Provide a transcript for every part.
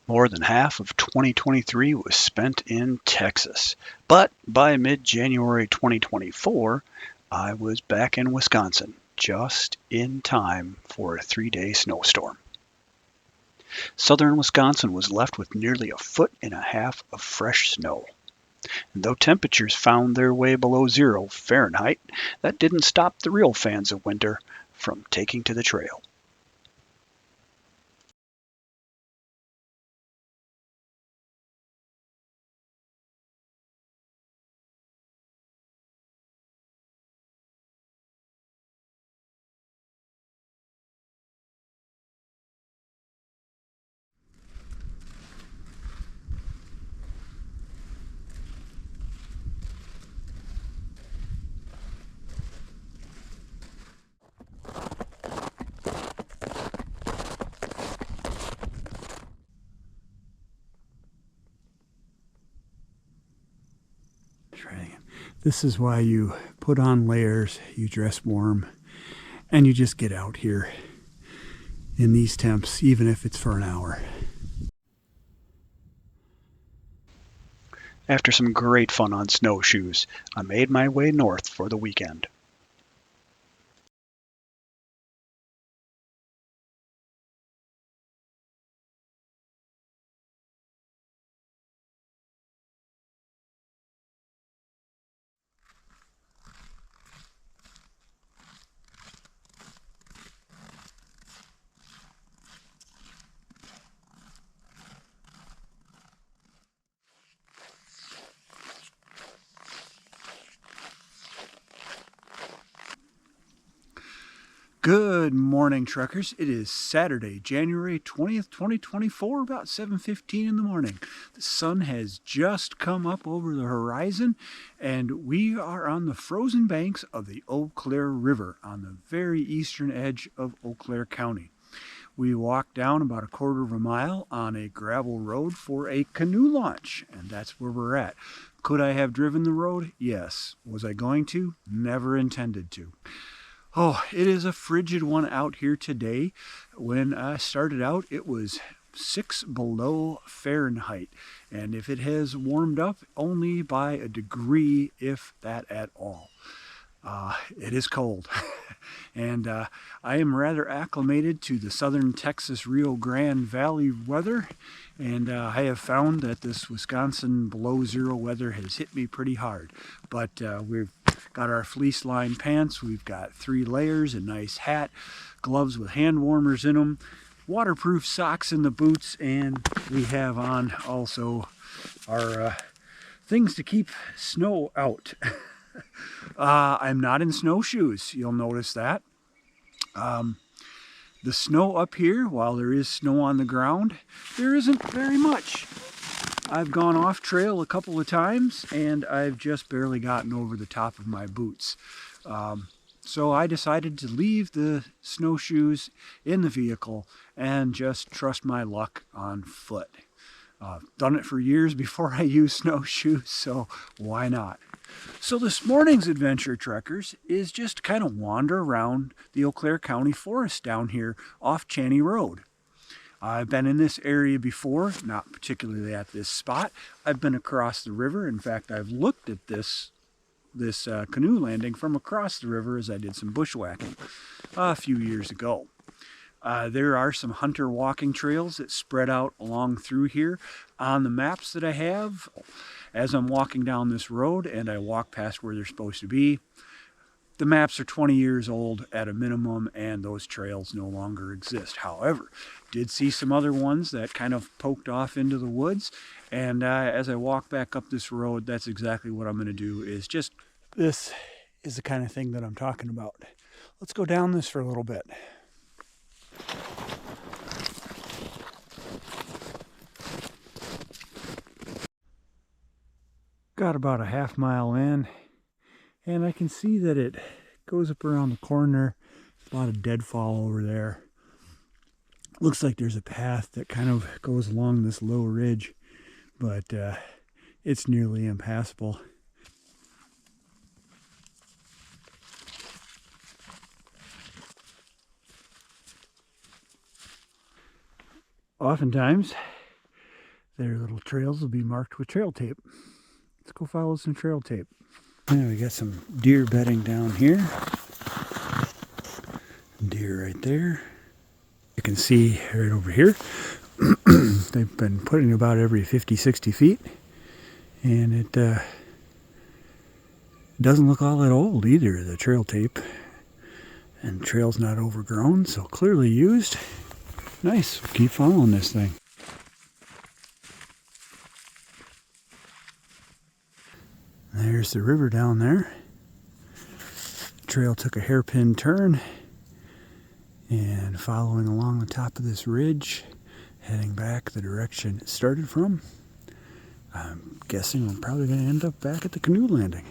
More than half of 2023 was spent in Texas, but by mid-January 2024, I was back in Wisconsin, just in time for a 3-day snowstorm. Southern Wisconsin was left with nearly a foot and a half of fresh snow. And though temperatures found their way below 0 Fahrenheit, that didn't stop the real fans of winter from taking to the trail. This is why you put on layers, you dress warm, and you just get out here in these temps, even if it's for an hour. After some great fun on snowshoes, I made my way north for the weekend. Good morning, truckers. It is Saturday, January 20th, 2024, about 7:15 in the morning. The sun has just come up over the horizon, and we are on the frozen banks of the Eau Claire River on the very eastern edge of Eau Claire County. We walked down about a quarter of a mile on a gravel road for a canoe launch, and that's where we're at. Could I have driven the road? Yes. Was I going to? Never intended to. Oh, it is a frigid one out here today. When I started out, it was 6 below Fahrenheit. And if it has warmed up, only by a degree, if that at all. It is cold. And I am rather acclimated to the southern Texas Rio Grande Valley weather. And I have found that this Wisconsin below zero weather has hit me pretty hard. But we've got our fleece lined pants, we've got 3 layers, a nice hat, gloves with hand warmers in them, waterproof socks in the boots, and we have on also our things to keep snow out. I'm not in snowshoes, you'll notice that. The snow up here, while there is snow on the ground, there isn't very much. I've gone off trail a couple of times, and I've just barely gotten over the top of my boots. So I decided to leave the snowshoes in the vehicle and just trust my luck on foot. Done it for years before I used snowshoes, so why not? So this morning's adventure, trekkers, is just to kind of wander around the Eau Claire County forest down here off Chaney Road. I've been in this area before, not particularly at this spot. I've been across the river. In fact, I've looked at this canoe landing from across the river as I did some bushwhacking a few years ago. There are some hunter walking trails that spread out along through here on the maps that I have. As I'm walking down this road and I walk past where they're supposed to be, the maps are 20 years old at a minimum, and those trails no longer exist. However, did see some other ones that kind of poked off into the woods, and as I walk back up this road, that's exactly what I'm going to do. This is the kind of thing that I'm talking about. Let's go down this for a little bit. Got about a half mile in, and I can see that it goes up around the corner. There's a lot of deadfall over there. Looks like there's a path that kind of goes along this low ridge, but it's nearly impassable. Oftentimes, Their little trails will be marked with trail tape. Let's go follow some trail tape. And we got some deer bedding down here. Deer right there. You can see right over here. They've been putting about every 50, 60 feet. And it doesn't look all that old either, the trail tape. And the trail's not overgrown, so clearly used. Nice. Keep following this thing. There's the river down there. The trail took a hairpin turn and following along the top of this ridge, heading back the direction it started from. I'm guessing we're probably going to end up back at the canoe landing.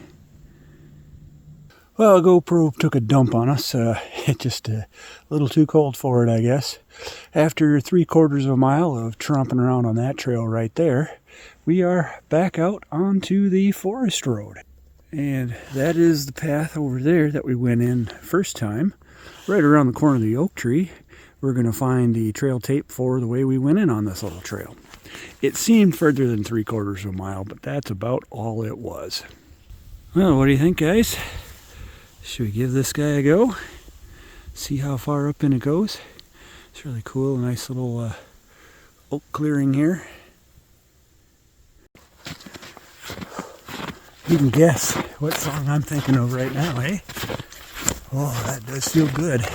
Well, GoPro took a dump on us. It's just a little too cold for it, I guess. After 3/4 of a mile of tromping around on that trail right there, we are back out onto the forest road. And that is the path over there that we went in first time. Right around the corner of the oak tree, we're going to find the trail tape for the way we went in on this little trail. It seemed further than 3/4 of a mile, but that's about all it was. Well, what do you think, guys? Should we give this guy a go? See how far up in it goes? It's really cool, a nice little oak clearing here. You can guess what song I'm thinking of right now, eh? Oh, that does feel good.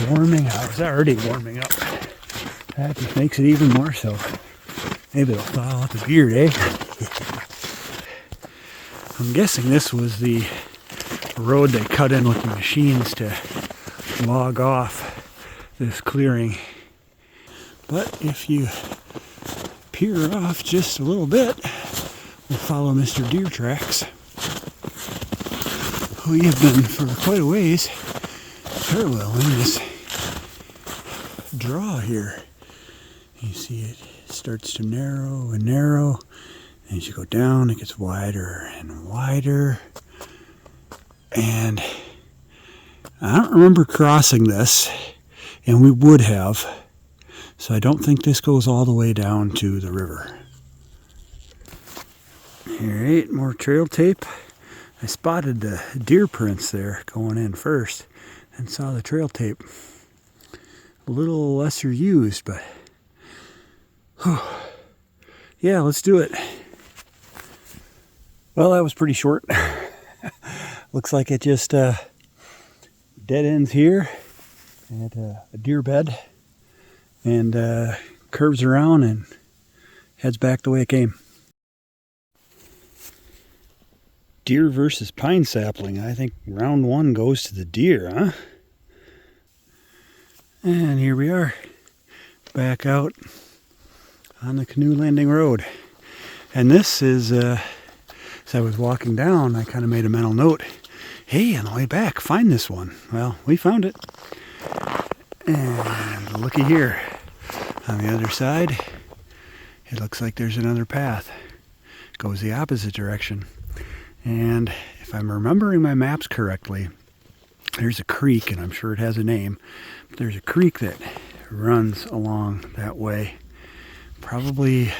Warming up. It's already warming up. That just makes it even more so. Maybe it'll thaw out the beard, eh? I'm guessing this was the road they cut in with the machines to log off this clearing. But if you peer off just a little bit, we'll follow Mr. Deer Tracks, who have been for quite a ways paralleling this draw here. You see it starts to narrow and narrow, and as you go down it gets wider and wider. And I don't remember crossing this, and we would have, so I don't think this goes all the way down to the river. Alright, more trail tape. I spotted the deer prints there going in first and saw the trail tape. A little lesser used, but yeah, let's do it. Well, that was pretty short. Looks like it just dead ends here at a deer bed and curves around and heads back the way it came. Deer versus pine sapling. I think round one goes to the deer, huh? And here we are, back out on the canoe landing road. And this is, as I was walking down, I kind of made a mental note. Hey, on the way back, find this one. Well, we found it. And looky here. On the other side, it looks like there's another path. It goes the opposite direction. And if I'm remembering my maps correctly, there's a creek, and I'm sure it has a name, but there's a creek that runs along that way. Probably,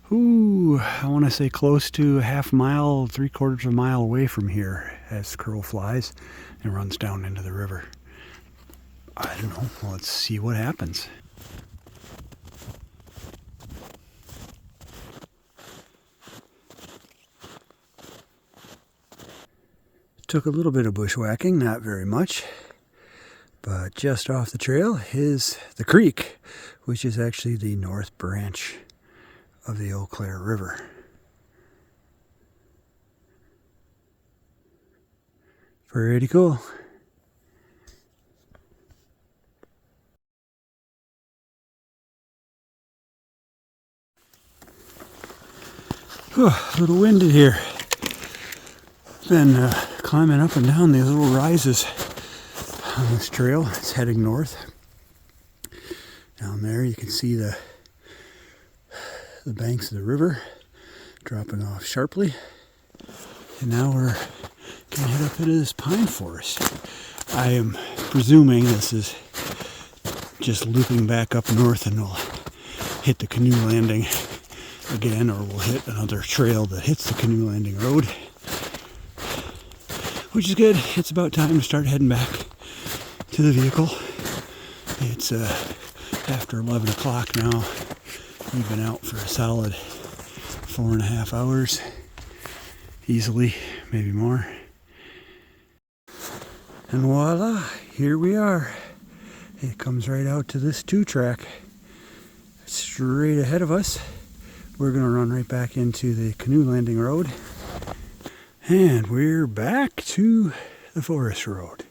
I want to say close to a half mile, 3/4 of a mile away from here as the crow flies and runs down into the river. I don't know. Well, let's see what happens. Took a little bit of bushwhacking, not very much, but just off the trail is the creek, which is actually the north branch of the Eau Claire River. Pretty cool. A little winded here. Been climbing up and down these little rises on this trail. It's heading north. Down there you can see the banks of the river dropping off sharply. And now we're going to head up into this pine forest. I am presuming this is just looping back up north, and we'll hit the canoe landing again, or we'll hit another trail that hits the canoe landing road, which is good. It's about time to start heading back to the vehicle. It's after 11 o'clock now. We've been out for a solid 4.5 hours, easily, maybe more. And voila, here we are. It comes right out to this 2-track straight ahead of us. We're going to run right back into the canoe landing road. And we're back to the forest road.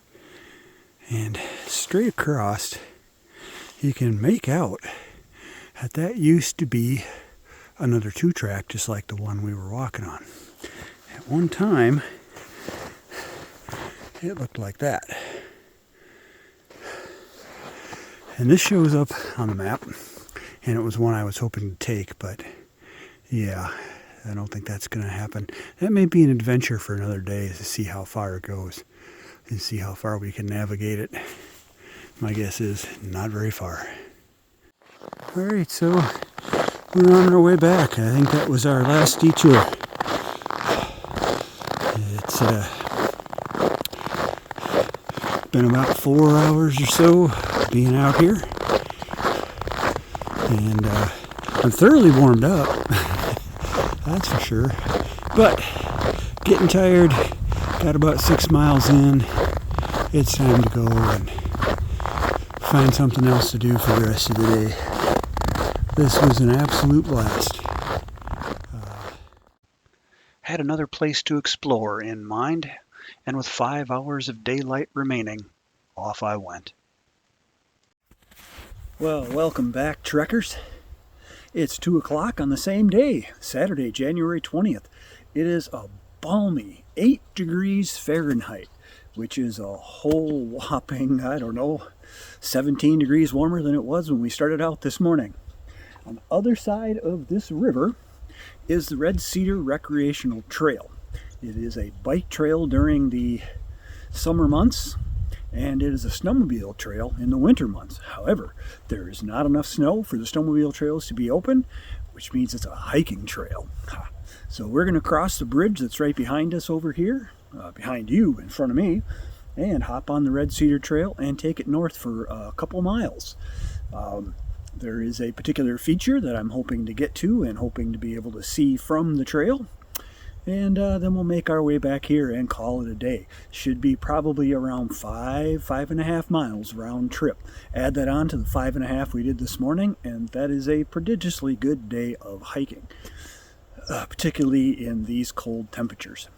And straight across, you can make out that used to be another 2-track, just like the one we were walking on. At one time, it looked like that. And this shows up on the map, and it was one I was hoping to take, but yeah, I don't think that's going to happen. That may be an adventure for another day, to see how far it goes and see how far we can navigate it. My guess is not very far. All right, so we're on our way back. I think that was our last detour. It's been about 4 hours or so being out here, and I'm thoroughly warmed up, that's for sure, but getting tired. Got about 6 miles in. It's time to go and find something else to do for the rest of the day. This was an absolute blast. Had another place to explore in mind, and with 5 hours of daylight remaining, off I went. Well, welcome back, trekkers. It's 2 o'clock on the same day, Saturday, January 20th. It is a balmy 8 degrees Fahrenheit, which is a whole whopping, 17 degrees warmer than it was when we started out this morning. On the other side of this river is the Red Cedar Recreational Trail. It is a bike trail during the summer months, and it is a snowmobile trail in the winter months. However, there is not enough snow for the snowmobile trails to be open, which means it's a hiking trail. So we're going to cross the bridge that's right behind us over here, behind you, in front of me, and hop on the Red Cedar Trail and take it north for a couple miles. There is a particular feature that I'm hoping to get to and hoping to be able to see from the trail. And then we'll make our way back here and call it a day. Should be probably around 5.5 miles round trip. Add that on to the 5.5 we did this morning, and that is a prodigiously good day of hiking, particularly in these cold temperatures.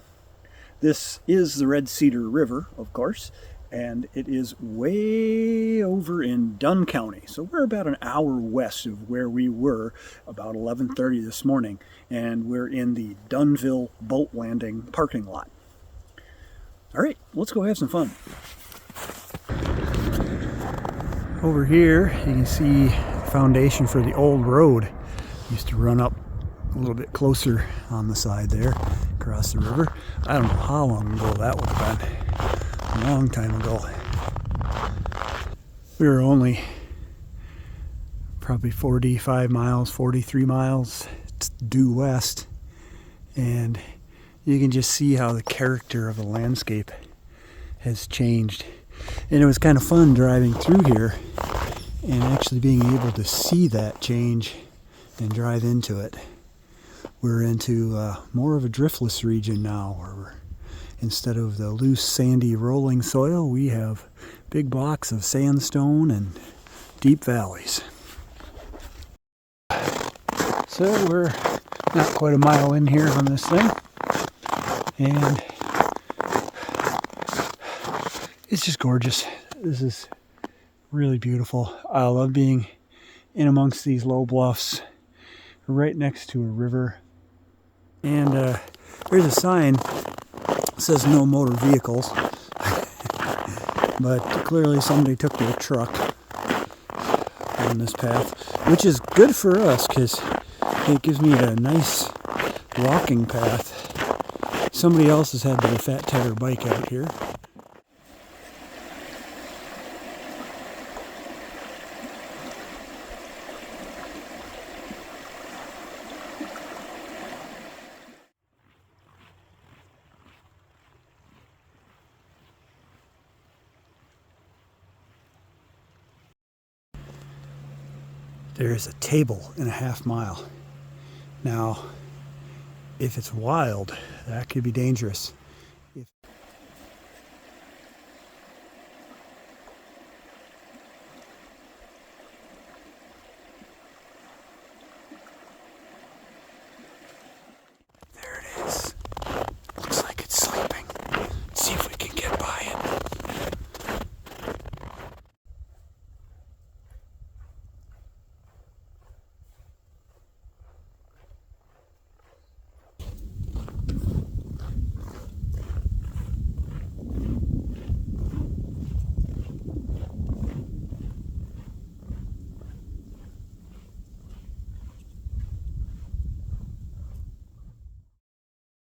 This is the Red Cedar River, of course, and it is way over in Dunn County. So we're about an hour west of where we were about 11:30 this morning, and we're in the Dunnville boat landing parking lot. All right, let's go have some fun. Over here, you can see the foundation for the old road. Used to run up a little bit closer on the side there, across the river. I don't know how long ago that would have been. A long time ago. We were only probably 45 miles, 43 miles due west, and you can just see how the character of the landscape has changed. And it was kind of fun driving through here and actually being able to see that change and drive into it. We're into more of a driftless region now, where instead of the loose, sandy, rolling soil, we have big blocks of sandstone and deep valleys. So we're not quite a mile in here on this thing, and it's just gorgeous. This is really beautiful. I love being in amongst these low bluffs, right next to a river. And there's a sign that says no motor vehicles, but clearly somebody took their truck on this path, which is good for us because it gives me a nice walking path. Somebody else has had their fat tire bike out here. there is a table in a half mile. Now, if it's wild, that could be dangerous.